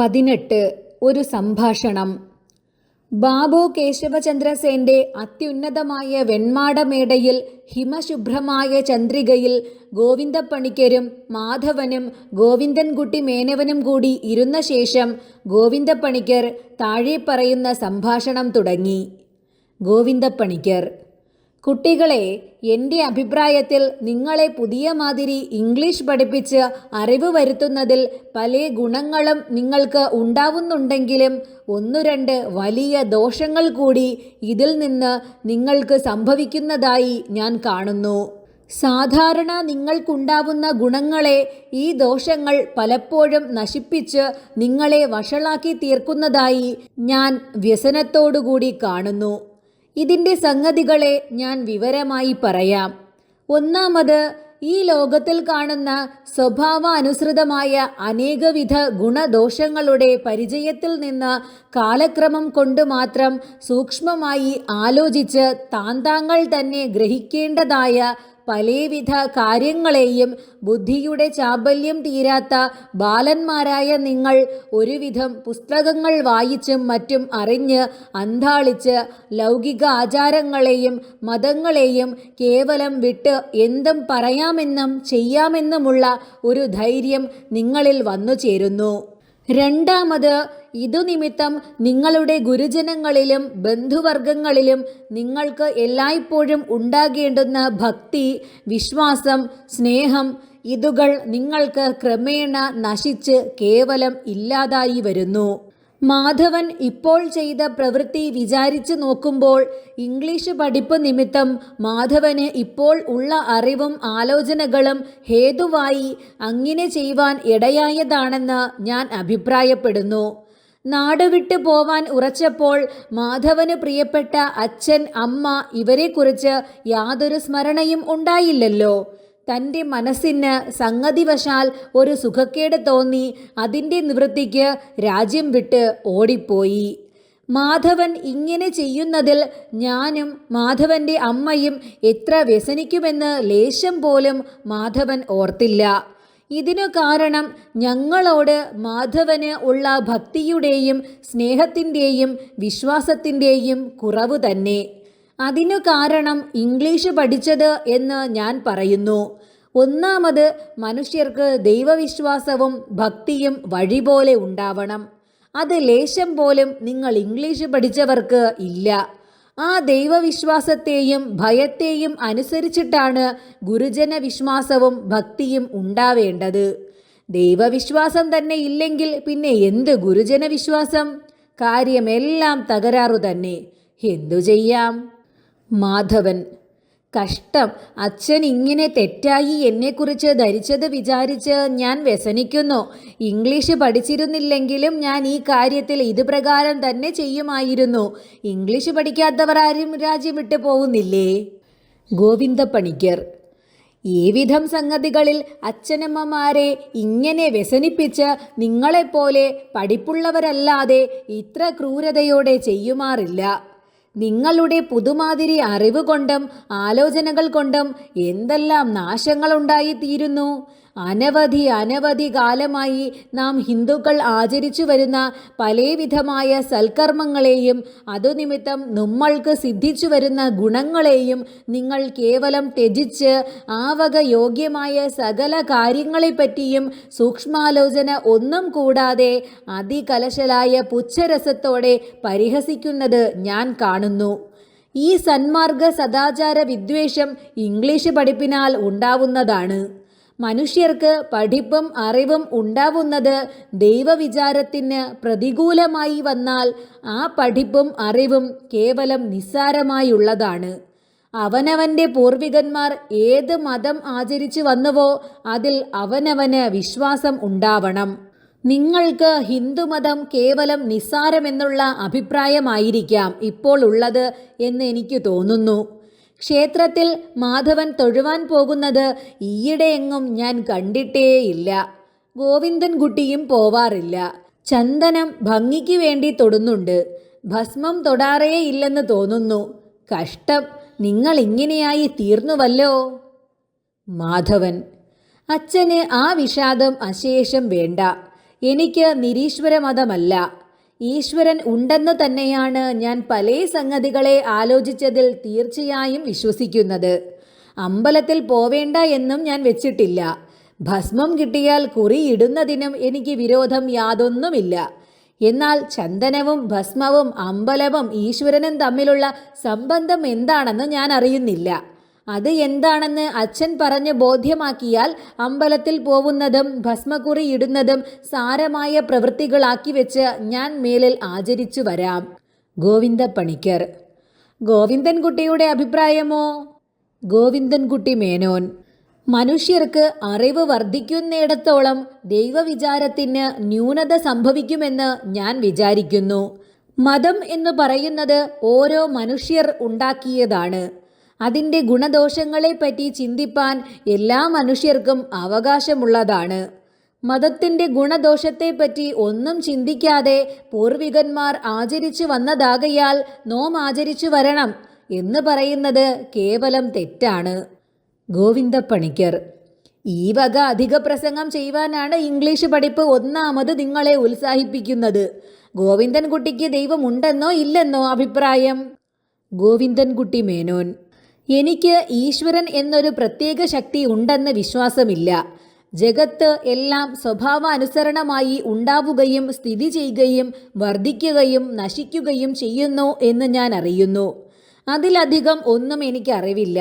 18 ഒരു സംഭാഷണം. ബാബു കേശവചന്ദ്രസേന്റെ അത്യുന്നതമായ വെൺമാടമേടയിൽ ഹിമശുഭ്രമായ ചന്ദ്രികയിൽ ഗോവിന്ദപ്പണിക്കരും മാധവനും ഗോവിന്ദൻകുട്ടി മേനവനും കൂടി ഇരുന്ന ശേഷം ഗോവിന്ദപ്പണിക്കർ താഴെ പറയുന്ന സംഭാഷണം തുടങ്ങി. ഗോവിന്ദപ്പണിക്കർ: കുട്ടികളെ, എൻ്റെ അഭിപ്രായത്തിൽ നിങ്ങളെ പുതിയ മാതിരി ഇംഗ്ലീഷ് പഠിപ്പിച്ച് അറിവ് വരുത്തുന്നതിൽ പല ഗുണങ്ങളും നിങ്ങൾക്ക് ഉണ്ടാവുന്നുണ്ടെങ്കിലും ഒന്നു രണ്ട് വലിയ ദോഷങ്ങൾ കൂടി ഇതിൽ നിന്ന് നിങ്ങൾക്ക് സംഭവിക്കുന്നതായി ഞാൻ കാണുന്നു. സാധാരണ നിങ്ങൾക്കുണ്ടാവുന്ന ഗുണങ്ങളെ ഈ ദോഷങ്ങൾ പലപ്പോഴും നശിപ്പിച്ച് നിങ്ങളെ വഷളാക്കി തീർക്കുന്നതായി ഞാൻ വ്യസനത്തോടുകൂടി കാണുന്നു. ഇതിൻ്റെ സംഗതികളെ ഞാൻ വിവരമായി പറയാം. ഒന്നാമത്, ഈ ലോകത്തിൽ കാണുന്ന സ്വഭാവാനുസൃതമായ അനേകവിധ ഗുണദോഷങ്ങളുടെ പരിചയത്തിൽ നിന്ന് കാലക്രമം കൊണ്ട് മാത്രം സൂക്ഷ്മമായി ആലോചിച്ച് താന്താങ്ങൾ തന്നെ ഗ്രഹിക്കേണ്ടതായ പലവിധ കാര്യങ്ങളെയും ബുദ്ധിയുടെ ചാബല്യം തീരാത്ത ബാലന്മാരായ നിങ്ങൾ ഒരുവിധം പുസ്തകങ്ങൾ വായിച്ചും മറ്റും അറിഞ്ഞ് അന്ധാളിച്ച് ലൗകിക ആചാരങ്ങളെയും മതങ്ങളെയും കേവലം വിട്ട് എന്തും പറയാമെന്നും ചെയ്യാമെന്നുമുള്ള ഒരു ധൈര്യം നിങ്ങളിൽ വന്നു ചേരുന്നു. രണ്ടാമത്, ഇതുനിമിത്തം നിങ്ങളുടെ ഗുരുജനങ്ങളിലും ബന്ധുവർഗങ്ങളിലും നിങ്ങൾക്ക് എല്ലായ്പ്പോഴും ഉണ്ടാകേണ്ടുന്ന ഭക്തി, വിശ്വാസം, സ്നേഹം ഇതുകൾ നിങ്ങൾക്ക് ക്രമേണ നശിച്ച് കേവലം ഇല്ലാതായി വരുന്നു. മാധവൻ ഇപ്പോൾ ചെയ്ത പ്രവൃത്തി വിചാരിച്ചു നോക്കുമ്പോൾ ഇംഗ്ലീഷ് പഠിപ്പ് നിമിത്തം മാധവന് ഇപ്പോൾ ഉള്ള അറിവും ആലോചനകളും ഹേതുവായി അങ്ങനെ ചെയ്യുവാൻ ഇടയായതാണെന്ന് ഞാൻ അഭിപ്രായപ്പെടുന്നു. നാടുവിട്ടു പോവാൻ ഉറച്ചപ്പോൾ മാധവന് പ്രിയപ്പെട്ട അച്ഛൻ, അമ്മ ഇവരെക്കുറിച്ച് യാതൊരു സ്മരണയും ഉണ്ടായില്ലല്ലോ. തൻ്റെ മനസ്സിന് സംഗതിവശാൽ ഒരു സുഖക്കേട് തോന്നി അതിൻ്റെ നിവൃത്തിക്ക് രാജ്യം വിട്ട് ഓടിപ്പോയി. മാധവൻ ഇങ്ങനെ ചെയ്യുന്നതിൽ ഞാനും മാധവൻ്റെ അമ്മയും എത്ര വ്യസനിക്കുമെന്ന് ലേശം പോലും മാധവൻ ഓർത്തില്ല. ഇതിനു കാരണം ഞങ്ങളോട് മാധവന് ഉള്ള ഭക്തിയുടെയും സ്നേഹത്തിൻ്റെയും വിശ്വാസത്തിൻ്റെയും കുറവ് തന്നെ. അതിനു കാരണം ഇംഗ്ലീഷ് പഠിച്ചത് എന്ന് ഞാൻ പറയുന്നു. ഒന്നാമത്, മനുഷ്യർക്ക് ദൈവവിശ്വാസവും ഭക്തിയും വഴി പോലെ ഉണ്ടാവണം. അത് ലേശം പോലും നിങ്ങൾ ഇംഗ്ലീഷ് പഠിച്ചവർക്ക് ഇല്ല. ആ ദൈവവിശ്വാസത്തെയും ഭയത്തെയും അനുസരിച്ചിട്ടാണ് ഗുരുജന വിശ്വാസവും ഭക്തിയും ഉണ്ടാവേണ്ടത്. ദൈവവിശ്വാസം തന്നെ ഇല്ലെങ്കിൽ പിന്നെ എന്ത് ഗുരുജന വിശ്വാസം? കാര്യമെല്ലാം തകരാറു തന്നെ. എന്തു ചെയ്യാം? മാധവൻ: കഷ്ടം, അച്ഛൻ ഇങ്ങനെ തെറ്റായി എന്നെക്കുറിച്ച് ധരിച്ചത് വിചാരിച്ച് ഞാൻ വ്യസനിക്കുന്നു. ഇംഗ്ലീഷ് പഠിച്ചിരുന്നില്ലെങ്കിലും ഞാൻ ഈ കാര്യത്തിൽ ഇതുപ്രകാരം തന്നെ ചെയ്യുമായിരുന്നു. ഇംഗ്ലീഷ് പഠിക്കാത്തവർ ആരും രാജ്യം വിട്ടു പോകുന്നില്ലേ? ഗോവിന്ദപ്പണിക്കർ: ഈ വിധം സംഗതികളിൽ അച്ഛനമ്മമാരെ ഇങ്ങനെ വ്യസനിപ്പിച്ച് നിങ്ങളെപ്പോലെ പഠിപ്പുള്ളവരല്ലാതെ ഇത്ര ക്രൂരതയോടെ ചെയ്യുമാറില്ല. നിങ്ങളുടെ പുതുമാതിരി അറിവ് കൊണ്ടും ആലോചനകൾ കൊണ്ടും എന്തെല്ലാം നാശങ്ങളുണ്ടായിത്തീരുന്നു. അനവധി കാലമായി നാം ഹിന്ദുക്കൾ ആചരിച്ചു വരുന്ന പലവിധമായ സൽക്കർമ്മങ്ങളെയും അതുനിമിത്തം നമ്മൾക്ക് സിദ്ധിച്ചു വരുന്ന ഗുണങ്ങളെയും നിങ്ങൾ കേവലം ത്യജിച്ച് ആ വക യോഗ്യമായ സകല കാര്യങ്ങളെപ്പറ്റിയും സൂക്ഷ്മാലോചന ഒന്നും കൂടാതെ അതികലശലായ പുച്ഛരസത്തോടെ പരിഹസിക്കുന്നത് ഞാൻ കാണുന്നു. ഈ സന്മാർഗ സദാചാര വിദ്വേഷം ഇംഗ്ലീഷ് പഠിപ്പിനാൽ ഉണ്ടാവുന്നതാണ്. മനുഷ്യർക്ക് പഠിപ്പും അറിവും ഉണ്ടാവുന്നത് ദൈവവിചാരത്തിന് പ്രതികൂലമായി വന്നാൽ ആ പഠിപ്പും അറിവും കേവലം നിസ്സാരമായുള്ളതാണ്. അവനവൻ്റെ പൂർവികന്മാർ ഏത് മതം ആചരിച്ചു വന്നുവോ അതിൽ അവനവന് വിശ്വാസം ഉണ്ടാവണം. നിങ്ങൾക്ക് ഹിന്ദുമതം കേവലം നിസ്സാരമെന്നുള്ള അഭിപ്രായമായിരിക്കാം ഇപ്പോൾ ഉള്ളത് എന്ന് എനിക്ക് തോന്നുന്നു. ക്ഷേത്രത്തിൽ മാധവൻ തൊഴുവാൻ പോകുന്നത് ഈയിടെയെങ്ങും ഞാൻ കണ്ടിട്ടേയില്ല. ഗോവിന്ദൻകുട്ടിയും പോവാറില്ല. ചന്ദനം ഭംഗിക്ക് വേണ്ടി തൊടുന്നുണ്ട്, ഭസ്മം തൊടാറേയില്ലെന്ന് തോന്നുന്നു. കഷ്ടം, നിങ്ങൾ ഇങ്ങനെയായി തീർന്നുവല്ലോ. മാധവൻ: അച്ഛന് ആ വിഷാദം അശേഷം വേണ്ട. എനിക്ക് നിരീശ്വര മതമല്ല. ഈശ്വരൻ ഉണ്ടെന്ന് തന്നെയാണ് ഞാൻ പല സംഗതികളെ ആലോചിച്ചതിൽ തീർച്ചയായും വിശ്വസിക്കുന്നത്. അമ്പലത്തിൽ പോവേണ്ട എന്നും ഞാൻ വെച്ചിട്ടില്ല. ഭസ്മം കിട്ടിയാൽ കുറിയിടുന്നതിനും എനിക്ക് വിരോധം യാതൊന്നുമില്ല. എന്നാൽ ചന്ദനവും ഭസ്മവും അമ്പലവും ഈശ്വരനും തമ്മിലുള്ള സംബന്ധം എന്താണെന്ന് ഞാൻ അറിയുന്നില്ല. അത് എന്താണെന്ന് അച്ഛൻ പറഞ്ഞ് ബോധ്യമാക്കിയാൽ അമ്പലത്തിൽ പോകുന്നതും ഭസ്മക്കുറി ഇടുന്നതും സാരമായ പ്രവൃത്തികളാക്കി വെച്ച് ഞാൻ മേലിൽ ആചരിച്ചു വരാം. ഗോവിന്ദപ്പണിക്കർ. ഗോവിന്ദൻകുട്ടിയുടെ അഭിപ്രായമോ? ഗോവിന്ദൻകുട്ടി മേനോൻ. മനുഷ്യർക്ക് അറിവ് വർദ്ധിക്കുന്നിടത്തോളം ദൈവവിചാരത്തിന് ന്യൂനത സംഭവിക്കുമെന്ന് ഞാൻ വിചാരിക്കുന്നു. മതം എന്ന് പറയുന്നത് ഓരോ മനുഷ്യർ ഉണ്ടാക്കിയതാണ്. അതിൻ്റെ ഗുണദോഷങ്ങളെപ്പറ്റി ചിന്തിപ്പാൻ എല്ലാ മനുഷ്യർക്കും അവകാശമുള്ളതാണ്. മതത്തിൻ്റെ ഗുണദോഷത്തെപ്പറ്റി ഒന്നും ചിന്തിക്കാതെ പൂർവികന്മാർ ആചരിച്ചു വന്നതാകയാൽ നോം ആചരിച്ചു വരണം എന്ന് പറയുന്നത് കേവലം തെറ്റാണ്. ഗോവിന്ദപ്പണിക്കർ. ഈ വക അധിക പ്രസംഗം ചെയ്യുവാനാണ് ഇംഗ്ലീഷ് പഠിപ്പ് ഒന്നാമത് നിങ്ങളെ ഉത്സാഹിപ്പിക്കുന്നത്. ഗോവിന്ദൻകുട്ടിക്ക് ദൈവമുണ്ടെന്നോ ഇല്ലെന്നോ അഭിപ്രായം? ഗോവിന്ദൻകുട്ടി മേനോൻ. എനിക്ക് ഈശ്വരൻ എന്നൊരു പ്രത്യേക ശക്തി ഉണ്ടെന്ന് വിശ്വാസമില്ല. ജഗത്ത് എല്ലാം സ്വഭാവാനുസരണമായി ഉണ്ടാവുകയും സ്ഥിതി ചെയ്യുകയും വർദ്ധിക്കുകയും നശിക്കുകയും ചെയ്യുന്നു എന്ന് ഞാൻ അറിയുന്നു. അതിലധികം ഒന്നും എനിക്കറിവില്ല.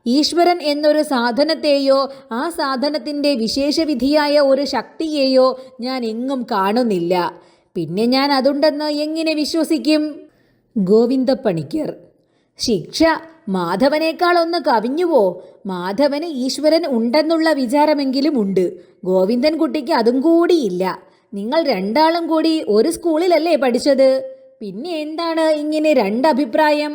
ഈശ്വരൻ എന്നൊരു സാധനത്തെയോ ആ സാധനത്തിൻ്റെ വിശേഷവിധിയായ ഒരു ശക്തിയെയോ ഞാൻ എങ്ങും കാണുന്നില്ല. പിന്നെ ഞാൻ അതുണ്ടെന്ന് എങ്ങനെ വിശ്വസിക്കും? ഗോവിന്ദപ്പണിക്കർ. ശിക്ഷ മാധവനേക്കാൾ ഒന്ന് കവിഞ്ഞുവോ? മാധവന് ഈശ്വരൻ ഉണ്ടെന്നുള്ള വിചാരമെങ്കിലും ഉണ്ട്. ഗോവിന്ദൻകുട്ടിക്ക് അതും കൂടിയില്ല. നിങ്ങൾ രണ്ടാളും കൂടി ഒരു സ്കൂളിലല്ലേ പഠിച്ചത്? പിന്നെ എന്താണ് ഇങ്ങനെ രണ്ടഭിപ്രായം?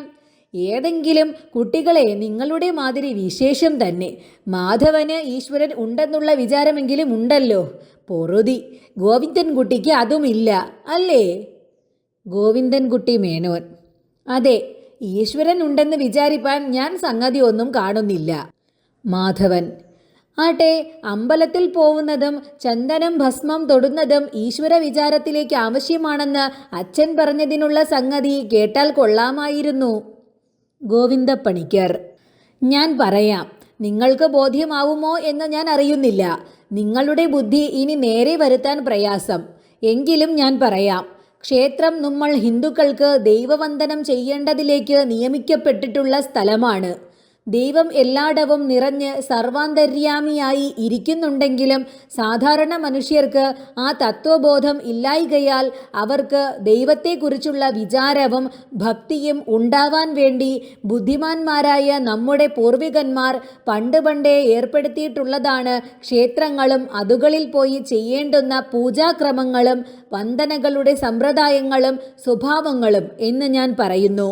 ഏതെങ്കിലും കുട്ടികളെ നിങ്ങളുടെ മാതിരി വിശേഷം തന്നെ. മാധവന് ഈശ്വരൻ ഉണ്ടെന്നുള്ള വിചാരമെങ്കിലും ഉണ്ടല്ലോ. പൊറുതി, ഗോവിന്ദൻകുട്ടിക്ക് അതുമില്ല അല്ലേ? ഗോവിന്ദൻകുട്ടി മേനോൻ. അതെ, ഈശ്വരൻ ഉണ്ടെന്ന് വിചാരിപ്പാൻ ഞാൻ സംഗതി ഒന്നും കാണുന്നില്ല. മാധവൻ. ആട്ടെ, അമ്പലത്തിൽ പോകുന്നതും ചന്ദനം ഭസ്മം തൊടുന്നതും ഈശ്വര വിചാരത്തിലേക്ക് ആവശ്യമാണെന്ന് അച്ഛൻ പറഞ്ഞതിനുള്ള സംഗതി കേട്ടാൽ കൊള്ളാമായിരുന്നു. ഗോവിന്ദപ്പണിക്കർ. ഞാൻ പറയാം. നിങ്ങൾക്ക് ബോധ്യമാവുമോ എന്ന് ഞാൻ അറിയുന്നില്ല. നിങ്ങളുടെ ബുദ്ധി ഇനി നേരെ വരുത്താൻ പ്രയാസം. എങ്കിലും ഞാൻ പറയാം. ക്ഷേത്രം നമ്മൾ ഹിന്ദുക്കൾക്ക് ദൈവവന്ദനം ചെയ്യേണ്ടതിലേക്ക് നിയമിക്കപ്പെട്ടിട്ടുള്ള സ്ഥലമാണ്. ദൈവം എല്ലായിടവും നിറഞ്ഞ് സർവാന്തര്യാമിയായി ഇരിക്കുന്നുണ്ടെങ്കിലും സാധാരണ മനുഷ്യർക്ക് ആ തത്വബോധം ഇല്ലായ്കയാൽ അവർക്ക് ദൈവത്തെക്കുറിച്ചുള്ള വിചാരവും ഭക്തിയും ഉണ്ടാവാൻ വേണ്ടി ബുദ്ധിമാന്മാരായ നമ്മുടെ പൂർവികന്മാർ പണ്ടേ ഏർപ്പെടുത്തിയിട്ടുള്ളതാണ് ക്ഷേത്രങ്ങളും അതുകളിൽ പോയി ചെയ്യേണ്ടുന്ന പൂജാക്രമങ്ങളും വന്ദനകളുടെ സമ്പ്രദായങ്ങളും സ്വഭാവങ്ങളും എന്ന് ഞാൻ പറയുന്നു.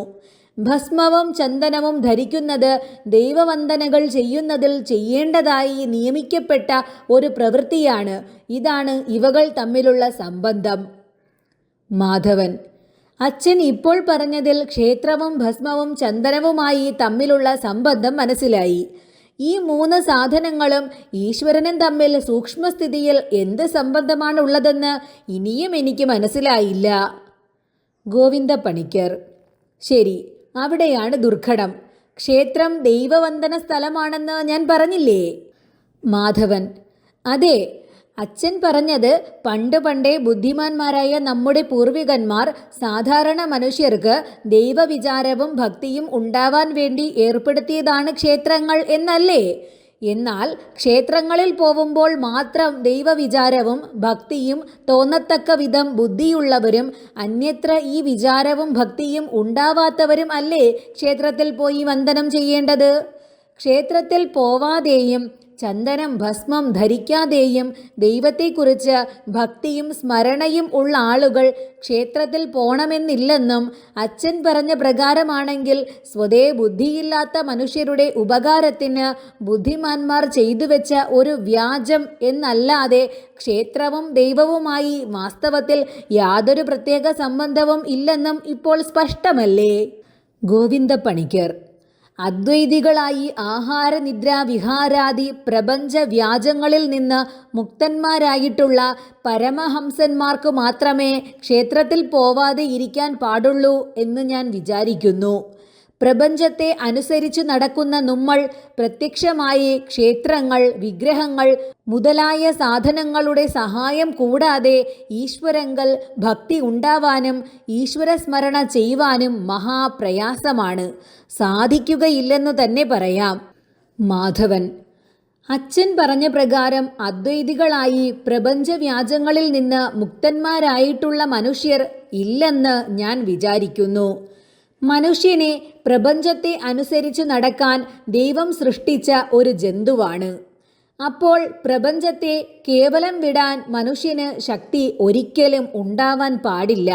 ഭസ്മവും ചന്ദനവും ധരിക്കുന്നത് ദൈവവന്ദനകൾ ചെയ്യുന്നതിൽ ചെയ്യേണ്ടതായി നിയമിക്കപ്പെട്ട ഒരു പ്രവൃത്തിയാണ്. ഇതാണ് ഇവകൾ തമ്മിലുള്ള സംബന്ധം. മാധവൻ. അച്ഛൻ ഇപ്പോൾ പറഞ്ഞതിൽ ക്ഷേത്രവും ഭസ്മവും ചന്ദനവുമായി തമ്മിലുള്ള സംബന്ധം മനസ്സിലായി. ഈ മൂന്ന് സാധനങ്ങളും ഈശ്വരനും തമ്മിൽ സൂക്ഷ്മസ്ഥിതിയിൽ എന്ത് സംബന്ധമാണുള്ളതെന്ന് ഇനിയും എനിക്ക് മനസ്സിലായില്ല. ഗോവിന്ദപ്പണിക്കർ. ശരി, അവിടെയാണ് ദുർഘടം. ക്ഷേത്രം ദൈവവന്ദന സ്ഥലമാണെന്ന് ഞാൻ പറഞ്ഞില്ലേ? മാധവൻ. അതെ, അച്ഛൻ പറഞ്ഞത് പണ്ടേ ബുദ്ധിമാന്മാരായ നമ്മുടെ പൂർവികന്മാർ സാധാരണ മനുഷ്യർക്ക് ദൈവവിചാരവും ഭക്തിയും ഉണ്ടാവാൻ വേണ്ടി ഏർപ്പെടുത്തിയതാണ് ക്ഷേത്രങ്ങൾ എന്നല്ലേ? എന്നാൽ ക്ഷേത്രങ്ങളിൽ പോകുമ്പോൾ മാത്രം ദൈവവിചാരവും ഭക്തിയും തോന്നത്തക്ക വിധം ബുദ്ധിയുള്ളവരും അന്യത്ര ഈ വിചാരവും ഭക്തിയും ഉണ്ടാവാത്തവരും അല്ലേ ക്ഷേത്രത്തിൽ പോയി വന്ദനം ചെയ്യേണ്ടത്? ക്ഷേത്രത്തിൽ പോവാതെയും ചന്ദനം ഭസ്മം ധരിക്കാതെയും ദൈവത്തെക്കുറിച്ച് ഭക്തിയും സ്മരണയും ഉള്ള ആളുകൾ ക്ഷേത്രത്തിൽ പോണമെന്നില്ലെന്നും അച്ഛൻ പറഞ്ഞ പ്രകാരമാണെങ്കിൽ സ്വതേ ബുദ്ധിയില്ലാത്ത മനുഷ്യരുടെ ഉപകാരത്തിന് ബുദ്ധിമാന്മാർ ചെയ്തു വെച്ച ഒരു വ്യാജം എന്നല്ലാതെ ക്ഷേത്രവും ദൈവവുമായി വാസ്തവത്തിൽ യാതൊരു പ്രത്യേക സംബന്ധവും ഇല്ലെന്നും ഇപ്പോൾ സ്പഷ്ടമല്ലേ? ഗോവിന്ദപ്പണിക്കർ. അദ്വൈതികളായി ആഹാരനിദ്ര വിഹാരാദി പ്രപഞ്ച വ്യാജങ്ങളിൽ നിന്ന് മുക്തന്മാരായിട്ടുള്ള പരമഹംസന്മാർക്ക് മാത്രമേ ക്ഷേത്രത്തിൽ പോവാതെ ഇരിക്കാൻ പാടുള്ളൂ എന്ന് ഞാൻ വിചാരിക്കുന്നു. പ്രപഞ്ചത്തെ അനുസരിച്ചു നടക്കുന്ന നമ്മൾ പ്രത്യക്ഷമായി ക്ഷേത്രങ്ങൾ, വിഗ്രഹങ്ങൾ മുതലായ സാധനങ്ങളുടെ സഹായം കൂടാതെ ഈശ്വരങ്കൽ ഭക്തി ഉണ്ടാവാനും ഈശ്വരസ്മരണ ചെയ്യുവാനും മഹാപ്രയാസമാണ്. സാധിക്കുകയില്ലെന്ന് തന്നെ പറയാം. മാധവൻ: അച്ഛൻ പറഞ്ഞ പ്രകാരം അദ്വൈതികളായി പ്രപഞ്ചവ്യാജങ്ങളിൽ നിന്ന് മുക്തന്മാരായിട്ടുള്ള മനുഷ്യർ ഇല്ലെന്ന് ഞാൻ വിചാരിക്കുന്നു. മനുഷ്യനെ പ്രപഞ്ചത്തെ അനുസരിച്ച് നടക്കാൻ ദൈവം സൃഷ്ടിച്ച ഒരു ജന്തുവാണ്. അപ്പോൾ പ്രപഞ്ചത്തെ കേവലം വിടാൻ മനുഷ്യന് ശക്തി ഒരിക്കലും ഉണ്ടാവാൻ പാടില്ല.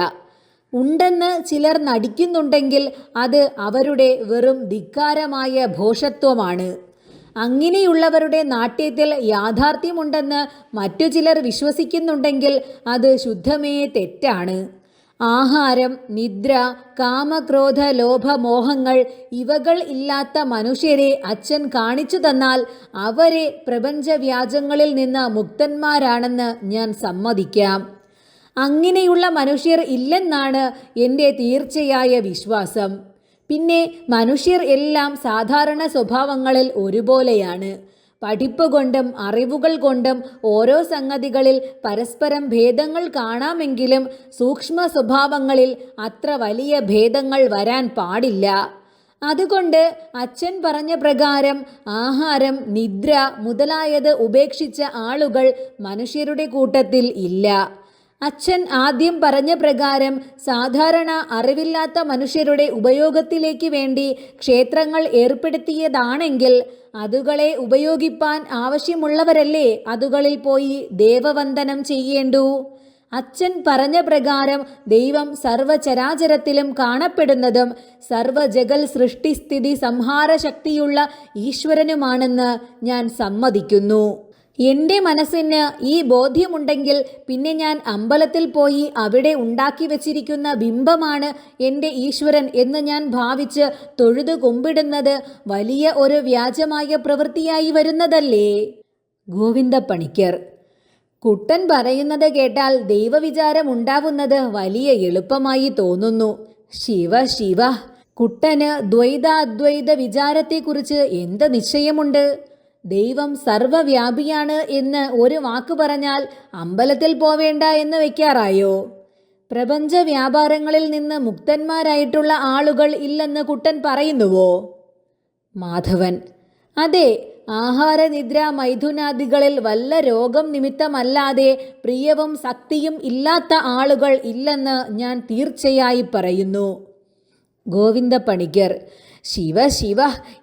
ഉണ്ടെന്ന് ചിലർ നടിക്കുന്നുണ്ടെങ്കിൽ അത് അവരുടെ വെറും ധിക്കാരമായ ഭോഷത്വമാണ്. അങ്ങനെയുള്ളവരുടെ നാട്യത്തിൽ യാഥാർത്ഥ്യമുണ്ടെന്ന് മറ്റു ചിലർ വിശ്വസിക്കുന്നുണ്ടെങ്കിൽ അത് ശുദ്ധമേ തെറ്റാണ്. ആഹാരം, നിദ്ര, കാമക്രോധ ലോഭ മോഹങ്ങൾ ഇവകൾ ഇല്ലാത്ത മനുഷ്യരെ അച്ഛൻ കാണിച്ചു തന്നാൽ അവരെ പ്രപഞ്ചവ്യാജങ്ങളിൽ നിന്ന് മുക്തന്മാരാണെന്ന് ഞാൻ സമ്മതിക്കാം. അങ്ങനെയുള്ള മനുഷ്യർ ഇല്ലെന്നാണ് എൻ്റെ തീർച്ചയായ വിശ്വാസം. പിന്നെ മനുഷ്യർ എല്ലാം സാധാരണ സ്വഭാവങ്ങളിൽ ഒരുപോലെയാണ്. പഠിപ്പ് കൊണ്ടും അറിവുകൾ കൊണ്ടും ഓരോ സംഗതികളിൽ പരസ്പരം ഭേദങ്ങൾ കാണാമെങ്കിലും സൂക്ഷ്മ സ്വഭാവങ്ങളിൽ അത്ര വലിയ ഭേദങ്ങൾ വരാൻ പാടില്ല. അതുകൊണ്ട് അച്ഛൻ പറഞ്ഞ പ്രകാരം ആഹാരം, നിദ്ര മുതലായത് ഉപേക്ഷിച്ച ആളുകൾ മനുഷ്യരുടെ കൂട്ടത്തിൽ ഇല്ല. അച്ഛൻ ആദ്യം പറഞ്ഞ പ്രകാരം സാധാരണ അറിവില്ലാത്ത മനുഷ്യരുടെ ഉപയോഗത്തിലേക്ക് വേണ്ടി ക്ഷേത്രങ്ങൾ ഏർപ്പെടുത്തിയതാണെങ്കിൽ അതുകളെ ഉപയോഗിപ്പാൻ ആവശ്യമുള്ളവരല്ലേ അതുകളിൽ പോയി ദേവവന്ദനം ചെയ്യേണ്ടു. അച്ഛൻ പറഞ്ഞ പ്രകാരം ദൈവം സർവചരാചരത്തിലും കാണപ്പെടുന്നതും സർവജഗൽ സൃഷ്ടിസ്ഥിതി സംഹാര ശക്തിയുള്ള ഈശ്വരനുമാണെന്ന് ഞാൻ സമ്മതിക്കുന്നു. എൻ്റെ മനസ്സിന് ഈ ബോധ്യമുണ്ടെങ്കിൽ പിന്നെ ഞാൻ അമ്പലത്തിൽ പോയി അവിടെ ഉണ്ടാക്കി വച്ചിരിക്കുന്ന ബിംബമാണ് എൻ്റെ ഈശ്വരൻ എന്ന് ഞാൻ ഭാവിച്ച് തൊഴുതു കുമ്പിടുന്നത് വലിയ ഒരു വ്യാജമായ പ്രവൃത്തിയായി വരുന്നതല്ലേ? ഗോവിന്ദപ്പണിക്കർ: കുട്ടൻ പറയുന്നത് കേട്ടാൽ ദൈവവിചാരം ഉണ്ടാവുന്നത് വലിയ എളുപ്പമായി തോന്നുന്നു. ശിവ ശിവ, കുട്ടന് ദ്വൈതാദ്വൈത വിചാരത്തെക്കുറിച്ച് എന്ത് നിശ്ചയമുണ്ട്? ദൈവം സർവവ്യാപിയാണ് എന്ന് ഒരു വാക്ക് പറഞ്ഞാൽ അമ്പലത്തിൽ പോവേണ്ട എന്ന് വെക്കാറായോ? പ്രപഞ്ച വ്യാപാരങ്ങളിൽ നിന്ന് മുക്തന്മാരായിട്ടുള്ള ആളുകൾ ഇല്ലെന്ന് കുട്ടൻ പറയുന്നുവോ? മാധവൻ: അതെ, ആഹാരനിദ്ര മൈഥുനാദികളിൽ വല്ല രോഗം നിമിത്തമല്ലാതെ പ്രിയവും ശക്തിയും ഇല്ലാത്ത ആളുകൾ ഇല്ലെന്ന് ഞാൻ തീർച്ചയായി പറയുന്നു. ഗോവിന്ദപ്പണിക്കർ: ശിവ ശിവ,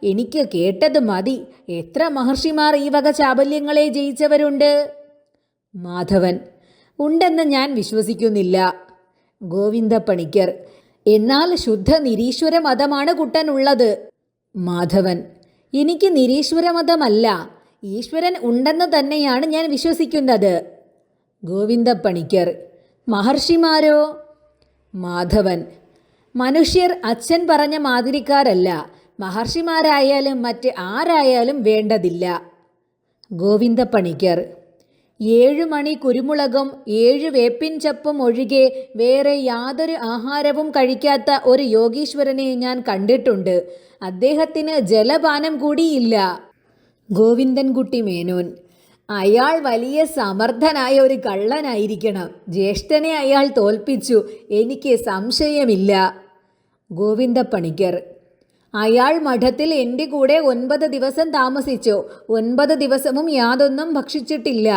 എനിക്ക് കേട്ടത് മതി. എത്ര മഹർഷിമാർ ഈ വക ചാബല്യങ്ങളെ ജയിച്ചവരുണ്ട്? മാധവൻ: ഉണ്ടെന്ന് ഞാൻ വിശ്വസിക്കുന്നില്ല. ഗോവിന്ദപ്പണിക്കർ: എന്നാൽ ശുദ്ധ നിരീശ്വര മതമാണ് കുട്ടനുള്ളത്. മാധവൻ: എനിക്ക് നിരീശ്വര മതമല്ല, ഈശ്വരൻ ഉണ്ടെന്ന് തന്നെയാണ് ഞാൻ വിശ്വസിക്കുന്നത്. ഗോവിന്ദപ്പണിക്കർ: മഹർഷിമാരോ? മാധവൻ: മനുഷ്യർ അച്ഛൻ പറഞ്ഞ മാതിരിക്കാരല്ല. മഹർഷിമാരായാലും മറ്റ് ആരായാലും വേണ്ടതില്ല. ഗോവിന്ദപ്പണിക്കർ: 7 മണി കുരുമുളകും 7 വേപ്പിൻ ചപ്പും ഒഴികെ വേറെ യാതൊരു ആഹാരവും കഴിക്കാത്ത ഒരു യോഗീശ്വരനെ ഞാൻ കണ്ടിട്ടുണ്ട്. അദ്ദേഹത്തിന് ജലപാനം കൂടിയില്ല. ഗോവിന്ദൻകുട്ടി മേനോൻ: അയാൾ വലിയ സമർത്ഥനായ ഒരു കള്ളനായിരിക്കണം. ജ്യേഷ്ഠനെ അയാൾ തോൽപ്പിച്ചു, എനിക്ക് സംശയമില്ല. ഗോവിന്ദപ്പണിക്കർ: അയാൾ മഠത്തിൽ എൻ്റെ കൂടെ 9 ദിവസം താമസിച്ചു. 9 ദിവസവും യാതൊന്നും ഭക്ഷിച്ചിട്ടില്ല.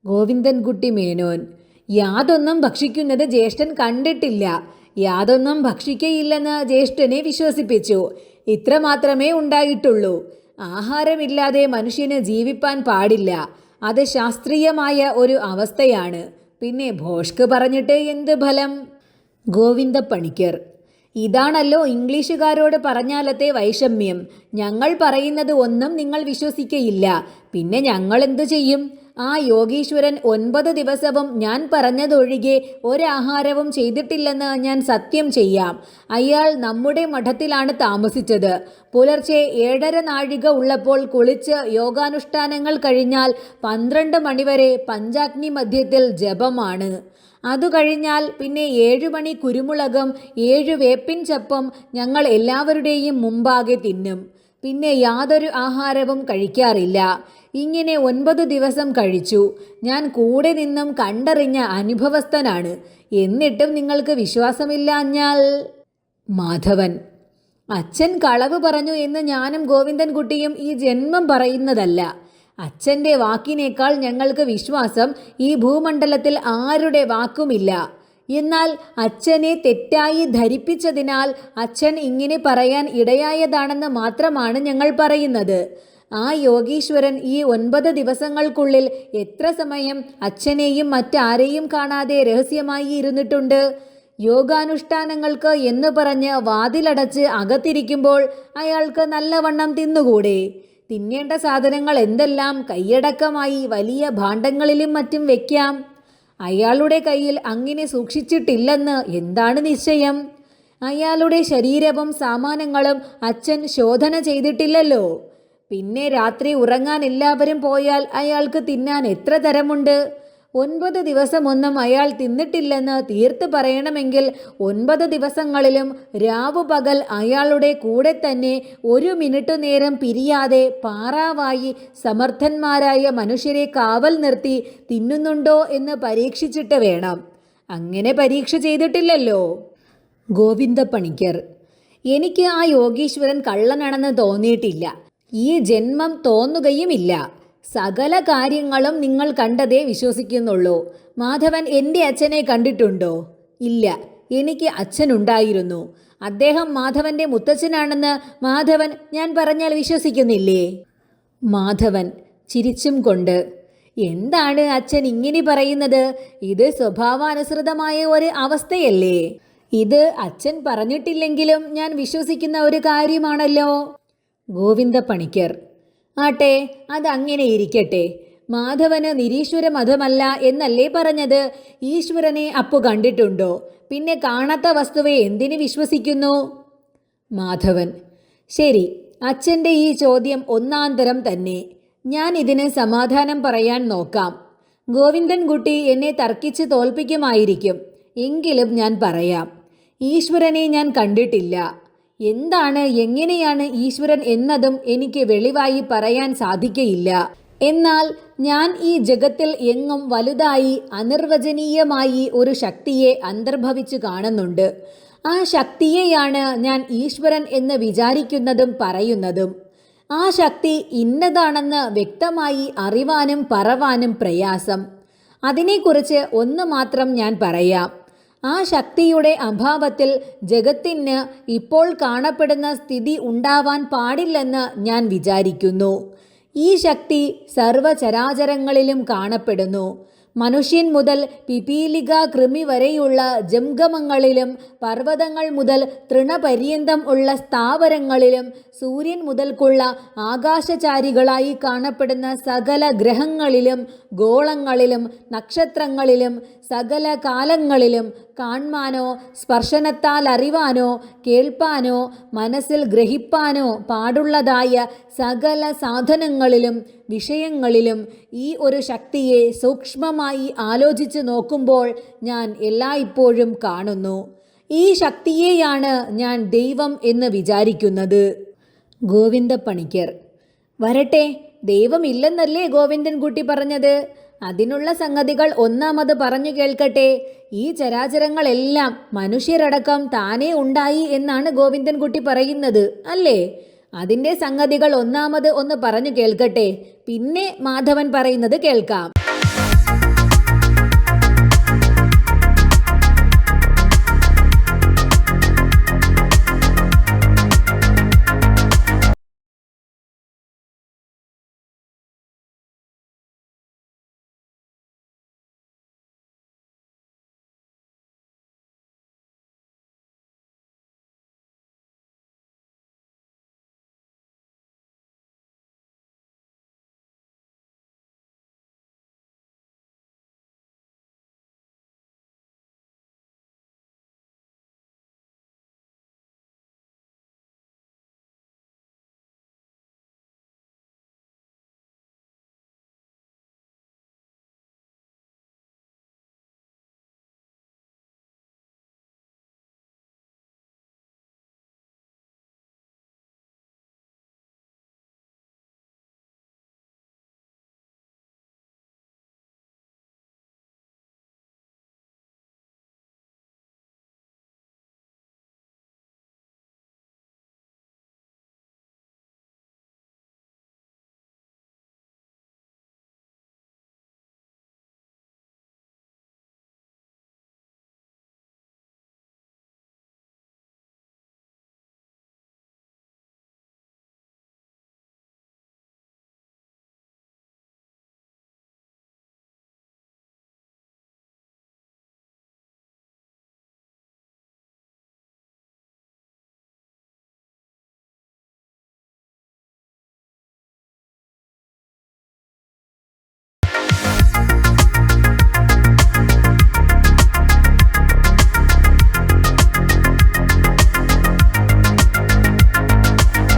ഗോവിന്ദൻകുട്ടി മേനോൻ: യാതൊന്നും ഭക്ഷിക്കുന്നത് ജ്യേഷ്ഠൻ കണ്ടിട്ടില്ല. യാതൊന്നും ഭക്ഷിക്കയില്ലെന്ന് ജ്യേഷ്ഠനെ വിശ്വസിപ്പിച്ചു. ഇത്ര മാത്രമേ ഉണ്ടായിട്ടുള്ളൂ. ആഹാരമില്ലാതെ മനുഷ്യന് ജീവിപ്പാൻ പാടില്ല. അത് ശാസ്ത്രീയമായ ഒരു അവസ്ഥയാണ്. പിന്നെ ഭോഷ്ക് പറഞ്ഞിട്ട് എന്ത് ഫലം? ഗോവിന്ദപ്പണിക്കർ: ഇതാണല്ലോ ഇംഗ്ലീഷുകാരോട് പറഞ്ഞാലത്തെ വൈഷമ്യം. ഞങ്ങൾ പറയുന്നത് ഒന്നും നിങ്ങൾ വിശ്വസിക്കയില്ല. പിന്നെ ഞങ്ങൾ എന്തു ചെയ്യും? ആ യോഗീശ്വരൻ 9 ദിവസവും ഞാൻ പറഞ്ഞതൊഴികെ ഒരാഹാരവും ചെയ്തിട്ടില്ലെന്ന് ഞാൻ സത്യം ചെയ്യാം. അയാൾ നമ്മുടെ മഠത്തിലാണ് താമസിച്ചത്. പുലർച്ചെ 7:30 നാഴിക ഉള്ളപ്പോൾ കുളിച്ച് യോഗാനുഷ്ഠാനങ്ങൾ കഴിഞ്ഞാൽ 12 മണിവരെ പഞ്ചാഗ്നി മധ്യത്തിൽ ജപമാണ്. അതു കഴിഞ്ഞാൽ പിന്നെ 7 മണി കുരുമുളകും 7 വേപ്പിൻ ചപ്പും ഞങ്ങൾ എല്ലാവരുടെയും മുമ്പാകെ തിന്നും. പിന്നെ യാതൊരു ആഹാരവും കഴിക്കാറില്ല. ഇങ്ങനെ 9 ദിവസം കഴിച്ചു. ഞാൻ കൂടെ നിന്നും കണ്ടറിഞ്ഞ അനുഭവസ്ഥനാണ്. എന്നിട്ടും നിങ്ങൾക്ക് വിശ്വാസമില്ലാഞ്ഞാൽ? മാധവൻ: അച്ഛൻ കളവ് പറഞ്ഞു എന്ന് ഞാനും ഗോവിന്ദൻകുട്ടിയും ഈ ജന്മം പറയുന്നതല്ല. അച്ഛൻ്റെ വാക്കിനേക്കാൾ ഞങ്ങൾക്ക് വിശ്വാസം ഈ ഭൂമണ്ഡലത്തിൽ ആരുടെ വാക്കുമില്ല. എന്നാൽ അച്ഛനെ തെറ്റായി ധരിപ്പിച്ചതിനാൽ അച്ഛൻ ഇങ്ങനെ പറയാൻ ഇടയായതാണെന്ന് മാത്രമാണ് ഞങ്ങൾ പറയുന്നത്. ആ യോഗീശ്വരൻ ഈ 9 ദിവസങ്ങൾക്കുള്ളിൽ എത്ര സമയം അച്ഛനെയും മറ്റാരെയും കാണാതെ രഹസ്യമായി ഇരുന്നിട്ടുണ്ട്? യോഗാനുഷ്ഠാനങ്ങൾക്ക് എന്ന് പറഞ്ഞ് വാതിലടച്ച് അകത്തിരിക്കുമ്പോൾ അയാൾക്ക് നല്ലവണ്ണം തിന്നുകൂടെ? തിന്നേണ്ട സാധനങ്ങൾ എന്തെല്ലാം കൈയടക്കമായി വലിയ ഭാണ്ഡങ്ങളിലും മറ്റും വെക്കാം. അയാളുടെ കയ്യിൽ അങ്ങനെ സൂക്ഷിച്ചിട്ടില്ലെന്ന് എന്താണ് നിശ്ചയം? അയാളുടെ ശരീരവും സാമാനങ്ങളും അച്ഛൻ ശോധന ചെയ്തിട്ടില്ലല്ലോ. പിന്നെ രാത്രി ഉറങ്ങാൻ എല്ലാവരും പോയാൽ അയാൾക്ക് തിന്നാൻ എത്ര തരമുണ്ട്? 9 ദിവസമൊന്നും അയാൾ തിന്നിട്ടില്ലെന്ന് തീർത്ത് പറയണമെങ്കിൽ 9 ദിവസങ്ങളിലും രാവു പകൽ അയാളുടെ കൂടെ തന്നെ 1 മിനിറ്റ് നേരം പിരിയാതെ പാറാവായി സമർത്ഥന്മാരായ മനുഷ്യരെ കാവൽ നിർത്തി തിന്നുന്നുണ്ടോ എന്ന് പരീക്ഷിച്ചിട്ട് വേണം. അങ്ങനെ പരീക്ഷ ചെയ്തിട്ടില്ലല്ലോ. ഗോവിന്ദപ്പണിക്കർ: എനിക്ക് ആ യോഗീശ്വരൻ കള്ളനാണെന്ന് തോന്നിയിട്ടില്ല. ഈ ജന്മം തോന്നുകയുമില്ല. സകല കാര്യങ്ങളും നിങ്ങൾ കണ്ടതേ വിശ്വസിക്കുന്നുള്ളൂ. മാധവൻ എൻ്റെ അച്ഛനെ കണ്ടിട്ടുണ്ടോ? ഇല്ല. എനിക്ക് അച്ഛനുണ്ടായിരുന്നു. അദ്ദേഹം മാധവൻ്റെ മുത്തച്ഛനാണെന്ന് മാധവൻ ഞാൻ പറഞ്ഞാൽ വിശ്വസിക്കുന്നില്ലേ? മാധവൻ ചിരിച്ചും കൊണ്ട്: എന്താണ് അച്ഛൻ ഇങ്ങനെ പറയുന്നത്? ഇത് സ്വഭാവാനുസൃതമായ ഒരു അവസ്ഥയല്ലേ? ഇത് അച്ഛൻ പറഞ്ഞിട്ടില്ലെങ്കിലും ഞാൻ വിശ്വസിക്കുന്ന ഒരു കാര്യമാണല്ലോ. ഗോവിന്ദപ്പണിക്കർ: ആട്ടെ, അതങ്ങനെ ഇരിക്കട്ടെ. മാധവന് നിരീശ്വര മതമല്ല എന്നല്ലേ പറഞ്ഞത്? ഈശ്വരനെ അപ്പു കണ്ടിട്ടുണ്ടോ? പിന്നെ കാണാത്ത വസ്തുവെ എന്തിന് വിശ്വസിക്കുന്നു? മാധവൻ: ശരി, അച്ഛൻ്റെ ഈ ചോദ്യം ഒന്നാന്തരം തന്നെ. ഞാൻ ഇതിന് സമാധാനം പറയാൻ നോക്കാം. ഗോവിന്ദൻകുട്ടി എന്നെ തർക്കിച്ച് തോൽപ്പിക്കുമായിരിക്കും. എങ്കിലും ഞാൻ പറയാം. ഈശ്വരനെ ഞാൻ കണ്ടിട്ടില്ല. എന്താണ്, എങ്ങനെയാണ് ഈശ്വരൻ എന്നതും എനിക്ക് വെളിവായി പറയാൻ സാധിക്കയില്ല. എന്നാൽ ഞാൻ ഈ ജഗത്തിൽ എങ്ങും വലുതായി അനിർവചനീയമായി ഒരു ശക്തിയെ അന്തർഭവിച്ചു കാണുന്നുണ്ട്. ആ ശക്തിയെയാണ് ഞാൻ ഈശ്വരൻ എന്ന് വിചാരിക്കുന്നതും പറയുന്നതും. ആ ശക്തി ഇന്നതാണെന്ന് വ്യക്തമായി അറിവാനും പറവാനും പ്രയാസം. അതിനെക്കുറിച്ച് ഒന്ന് മാത്രം ഞാൻ പറയാം. ആ ശക്തിയുടെ അഭാവത്തിൽ ജഗത്തിന് ഇപ്പോൾ കാണപ്പെടുന്ന സ്ഥിതി ഉണ്ടാവാൻ പാടില്ലെന്ന് ഞാൻ വിചാരിക്കുന്നു. ഈ ശക്തി സർവചരാചരങ്ങളിലും കാണപ്പെടുന്നു. മനുഷ്യൻ മുതൽ പിപീലിക കൃമി വരെയുള്ള ജംഗമങ്ങളിലും, പർവ്വതങ്ങൾ മുതൽ തൃണപര്യന്തം ഉള്ള സ്ഥാവരങ്ങളിലും, സൂര്യൻ മുതൽക്കുള്ള ആകാശചാരികളായി കാണപ്പെടുന്ന സകല ഗ്രഹങ്ങളിലും, ഗോളങ്ങളിലും, നക്ഷത്രങ്ങളിലും, സകല കാലങ്ങളിലും കാൺമാനോ സ്പർശനത്താൽ അറിവാനോ കേൾപ്പാനോ മനസ്സിൽ ഗ്രഹിപ്പാനോ പാടുള്ളതായ സകല സാധനങ്ങളിലും വിഷയങ്ങളിലും ഈ ഒരു ശക്തിയെ സൂക്ഷ്മമായി ആലോചിച്ച് നോക്കുമ്പോൾ ഞാൻ എല്ലായ്പ്പോഴും കാണുന്നു. ഈ ശക്തിയെയാണ് ഞാൻ ദൈവം എന്ന് വിചാരിക്കുന്നത്. ഗോവിന്ദപ്പണിക്കർ: വരട്ടെ, ദൈവമില്ലെന്നല്ലേ ഗോവിന്ദൻകുട്ടി പറഞ്ഞത്? അതിനുള്ള സംഗതികൾ ഒന്നാമത് പറഞ്ഞു കേൾക്കട്ടെ. ഈ ചരാചരങ്ങളെല്ലാം മനുഷ്യരടക്കം താനേ ഉണ്ടായി എന്നാണ് ഗോവിന്ദൻകുട്ടി പറയുന്നത് അല്ലേ? അതിൻ്റെ സംഗതികൾ ഒന്നാമത് ഒന്ന് പറഞ്ഞു കേൾക്കട്ടെ. പിന്നെ മാധവൻ പറയുന്നത് കേൾക്കാം.